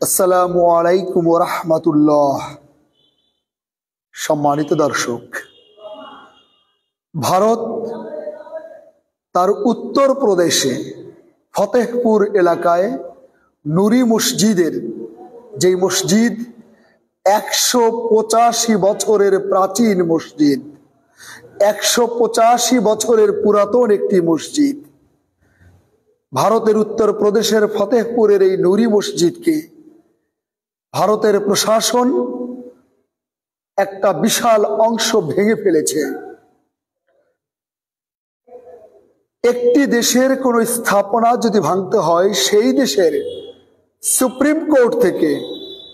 আসসালামু আলাইকুম ওয়া রাহমাতুল্লাহ। সম্মানিত দর্শক, ভারত তার উত্তর প্রদেশে ফতেহপুর এলাকায় নুরি মসজিদের, যেই মসজিদ 185 বছরের প্রাচীন মসজিদ, 185 বছরের পুরাতন একটি মসজিদ, ভারতের উত্তর প্রদেশের ফতেহপুরের এই নুরি মসজিদকে ভারতের প্রশাসন একটা বিশাল অংশ ভেঙে ফেলেছে। একটি দেশের কোনো স্থাপনা যদি ভাঙতে হয়, সেই দেশের সুপ্রিম কোর্ট থেকে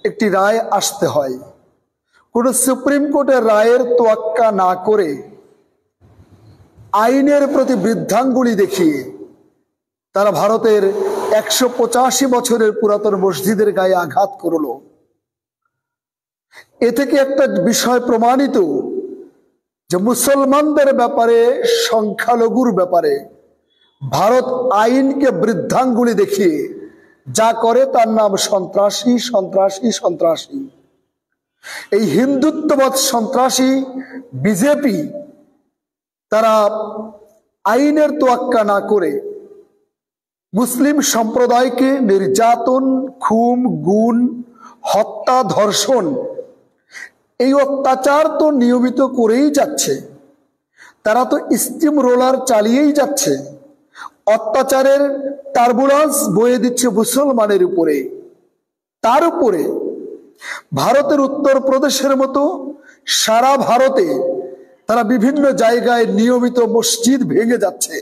একটি রায় আসতে হয়। কোন সুপ্রিম কোর্টের রায়ের তোয়াক্কা না করে আইনের প্রতি বৃদ্ধাঙ্গুলি দেখিয়ে তারা ভারতের 185 বছরের পুরাতন মসজিদের গায়ে আঘাত করল। এ থেকে একটা বিষয় প্রমাণিত যে মুসলমানদের ব্যাপারে, সংখ্যালঘুর ব্যাপারে ভারত আইনকে বৃদ্ধাঙ্গুলি দেখিয়ে যা করে তার নাম সন্ত্রাসী, সন্ত্রাসী, সন্ত্রাসী। এই হিন্দুত্ববাদ সন্ত্রাসী বিজেপি তারা আইনের তোয়াক্কা না করে মুসলিম সম্প্রদায়কে নির্যাতন, খুন, গুম, হত্যা, ধর্ষণ, এই অত্যাচার তো নিয়মিত করেই যাচ্ছে। তারা তো স্টিম রোলার চালিয়েই যাচ্ছে, অত্যাচারের টার্বুলেন্স বয়ে দিচ্ছে মুসলমানের উপরে। তার উপরে ভারতের উত্তর প্রদেশের মতো সারা ভারতে তারা বিভিন্ন জায়গায় নিয়মিত মসজিদ ভেঙে যাচ্ছে।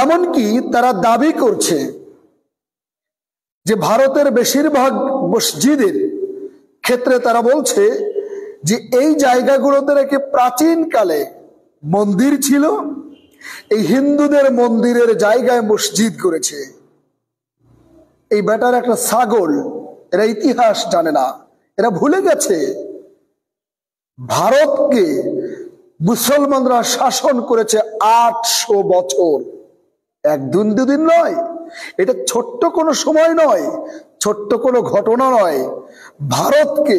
এমনকি তারা দাবি করছে যে ভারতের বেশিরভাগ মসজিদের ক্ষেত্রে তারা বলছে যে এই জায়গাগুলোতে নাকি প্রাচীনকালে মন্দির ছিল, এই হিন্দুদের মন্দিরের জায়গায় মসজিদ করেছে। এই ব্যাটার একটা ছাগল, এরা ইতিহাস জানে না, এরা ভুলে গেছে ভারতকে মুসলমানরা শাসন করেছে 800 বছর। এক দুদিন নয়, এটা ছোট্ট কোনো সময় নয়, ছোট্ট কোনো ঘটনা নয়। ভারতকে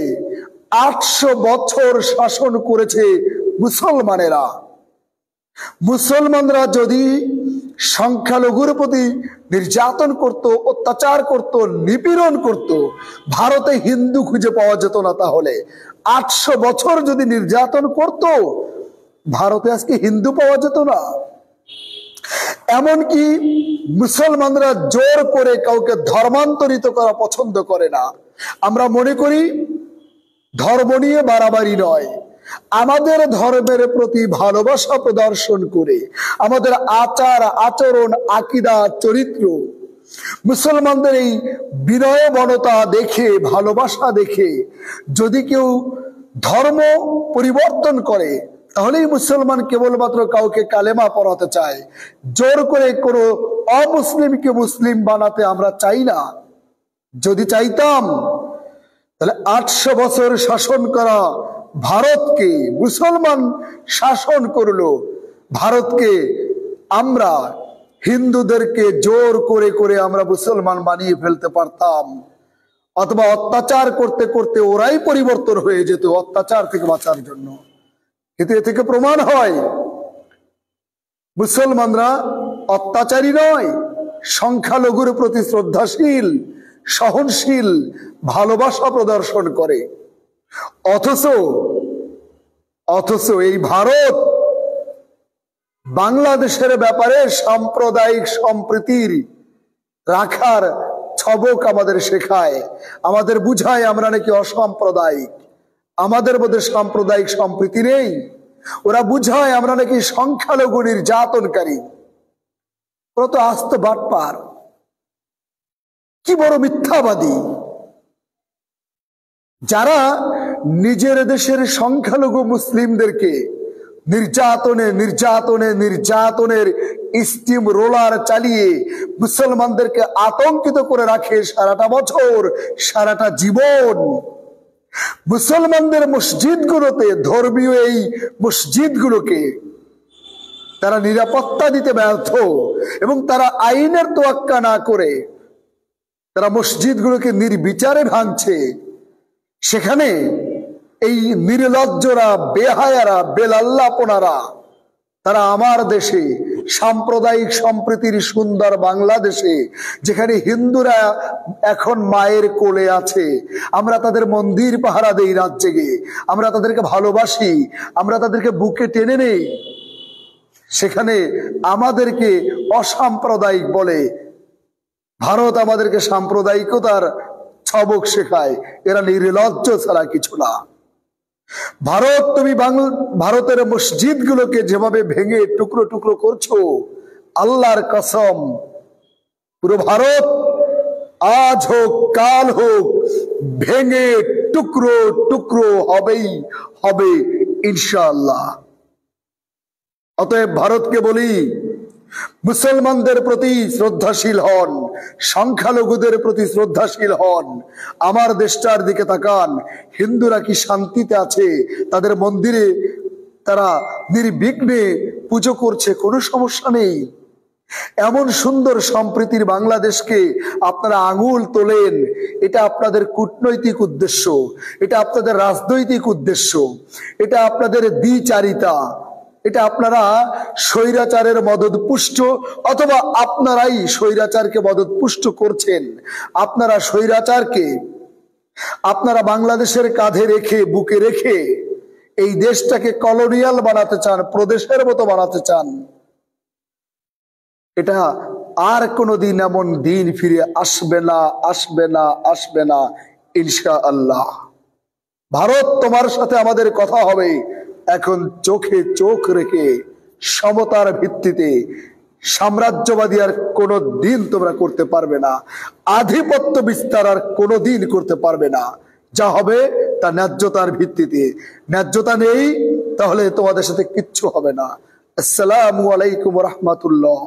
800 বছর শাসন করেছে মুসলমানেরা। মুসলমানরা যদি সংখ্যালঘুর প্রতি নির্যাতন করত, অত্যাচার করত, নিপীড়ন করত, ভারতে হিন্দু খুঁজে পাওয়া যেত না। তাহলে 800 বছর যদি নির্যাতন করত, ভারতে আজকে হিন্দু পাওয়া যেত না। এমনকি মুসলমানরা জোর করে কাউকে ধর্মান্তরিত করা পছন্দ করে না। আমরা মনে করি ধর্ম নিয়ে বাড়াবাড়ি নয়, আমাদের ধর্মের প্রতি ভালোবাসা প্রদর্শন করে, আমাদের আচার আচরণ, আকীদা, চরিত্র, মুসলমানদের এই বিনয়বনতা দেখে, ভালোবাসা দেখে যদি কেউ ধর্ম পরিবর্তন করে, তাহলেই মুসলমান কেবলমাত্র কাউকে কালেমা পড়াতে চায়। জোর করে কোনো অমুসলিমকে মুসলিম বানাতে আমরা চাই না। যদি চাইতাম তাহলে 800 বছর শাসন করা ভারতকে মুসলমান শাসন করলো। ভারতকে আমরা হিন্দুদেরকে জোর করে করে আমরা মুসলমান বানিয়ে ফেলতে পারতাম, অথবা অত্যাচার করতে করতে ওরাই পরিবর্তন হয়ে যেত অত্যাচার থেকে বাঁচার জন্য। কিন্তু এ থেকে প্রমাণ হয় মুসলমানরা অত্যাচারী নয়, সংখ্যালঘুর প্রতি শ্রদ্ধাশীল, সহনশীল, ভালোবাসা প্রদর্শন করে। অথচ এই ভারত বাংলাদেশের ব্যাপারে সাম্প্রদায়িক সম্প্রীতির রাখার ছবক আমাদের শেখায়, আমাদের বুঝায় আমরা নাকি অসাম্প্রদায়িক, আমাদের মধ্যে সাম্প্রদায়িক সম্প্রীতি নেই। ওরা বুঝায় আমরা নাকি সংখ্যালঘু নির্যাতনকারী। ওরা তো আস্ত বাটপার, কি বড় মিথ্যাবাদী, যারা নিজের দেশের সংখ্যালঘু মুসলিমদেরকে নির্যাতনের স্টিম রোলার চালিয়ে মুসলমানদেরকে আতঙ্কিত করে রাখে সারাটা বছর, সারাটা জীবন। মুসলমানদের মসজিদগুলোতে, ধর্মীয় এই মসজিদগুলোকে তারা নিরাপত্তা দিতে ব্যর্থ, এবং তারা আইনের তোয়াক্কা না করে তারা মসজিদগুলোকে নির্বিচারে ভাঙছে, সেখানে এই নির্লজ্জরা, বেহায়ারা, বেলাল্লাপনারা তারা আমার দেশে সাম্প্রদায়িক সম্প্রীতির সুন্দর বাংলাদেশে, যেখানে হিন্দুরা এখন মায়ের কোলে আছে, আমরা তাদের মন্দির পাহারা দেই রাত জেগে, আমরা তাদেরকে ভালোবাসি, আমরা তাদেরকে বুকে টেনে নেই, সেখানে আমাদেরকে অসাম্প্রদায়িক বলে। ভারত আমাদেরকে সাম্প্রদায়িকতার সবক শেখায়, এরা নির্লজ্জ ছাড়া কিছু না। ভারত, তুমি ভারতের মসজিদগুলোকে যেভাবে ভেঙে টুকরো টুকরো করছো, আল্লাহর কসম পুরো ভারত আজ হোক কাল হোক ভেঙে টুকরো টুকরো হবেই হবে ইনশাআল্লাহ। অতএব ভারতকে বলি, মুসলমানদের প্রতি শ্রদ্ধাশীল হন, সংখ্যালঘুদের প্রতি শ্রদ্ধাশীল হন। আমার দেশটার দিকে তাকান, হিন্দুরা কি শান্তিতে আছে? তাদের মন্দিরে তারা নির্বিঘ্নে পুজো করছে, কোনো সমস্যা নেই। এমন সুন্দর সম্প্রীতির বাংলাদেশকে আপনারা আঙুল তোলেন, এটা আপনাদের কূটনৈতিক উদ্দেশ্য, এটা আপনাদের রাজনৈতিক উদ্দেশ্য, এটা আপনাদের দ্বিচারিতা, এটা আপনারা স্বৈরাচারের মদতপুষ্ট, অথবা আপনারাই স্বৈরাচারকে মদতপুষ্ট করছেন। আপনারা স্বৈরাচারকে আপনারা বাংলাদেশের কাঁধে রেখে, বুকে রেখে এই দেশটাকে কলোনিয়াল বানাতে চান, প্রদেশের মতো বানাতে চান। এটা আর কোনোদিন এমন দিন ফিরে আসবে না, আসবে না, আসবে না ইনশাআল্লাহ। ভারত, তোমার সাথে আমাদের কথা হবে এখন চোখে চোখ রেখে, সমতার ভিত্তিতে। সাম্রাজ্যবাদী আর কোনো দিন তোমরা করতে পারবে না, আধিপত্য বিস্তার আর কোনো দিন করতে পারবে না। যা হবে তা ন্যায্যতার ভিত্তিতে। ন্যায্যতা নেই তাহলে তোমাদের সাথে কিচ্ছু হবে না। আসসালামু আলাইকুম ওয়া রাহমাতুল্লাহ।